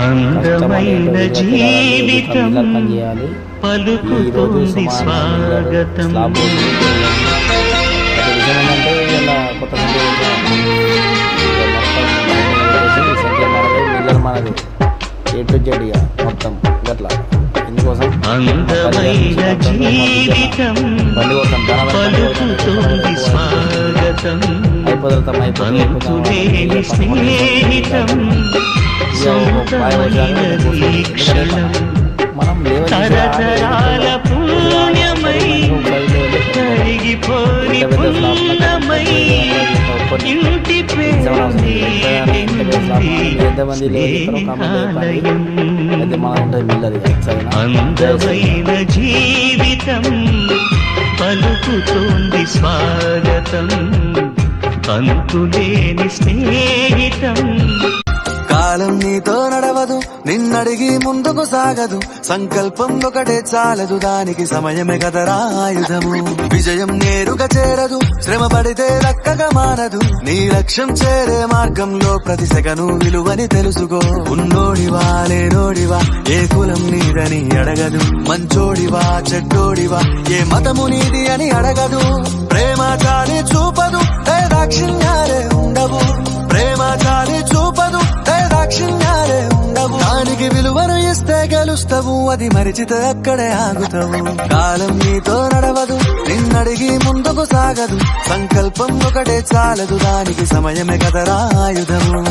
అందమైన జీవితం పలుకుతోంది స్వాగతం. మనది ఏ టు జెడ్ ఇక మొత్తం గట్లా ఇందుకోసం అందమైన జీవితం పలుకుతోంది స్వాగతం. అంతులేని స్నేహితం సొంతమైనది క్షణం. తరతరాల పుణ్యమై కరిగిపోని పుణ్యమై ఇంటి పేరు అందమైన జీవితం పలుకుతోంది స్వాగతం. అంతులేని స్నేహితం. కాలం నీతో నడవదు, నిన్నడిగి ముందుకు సాగదు. సంకల్పం ఒకటే చాలదు, దానికి సమయమే కదరా ఆయుధము. విజయం నేరుగా చేరదు, శ్రమ పడితే దక్కగా మారదు. నీ లక్ష్యం చేరే మార్గంలో ప్రతి సెకను విలువని తెలుసుకో. ఉన్నోడివా లేనోడివా, ఏ కులం నీదని అడగదు. మంచోడివా చెడ్డోడివా, ఏ మతము నీది అని అడగదు. ప్రేమ చాలి చూపదు, దాక్షిణ్యాలే ఉండవు. ప్రేమ చాలి చూపదు, దాక్షిణ్యాలే ఉండవు. దానికి విలువను ఇస్తే గెలుస్తావు, అది మరిచితే అక్కడే ఆగుతావు. కాలం నీతో నడవదు, నిన్నడిగి ముందుకు సాగదు. సంకల్పం ఒకటే చాలదు, దానికి సమయమే కదరా ఆయుధము.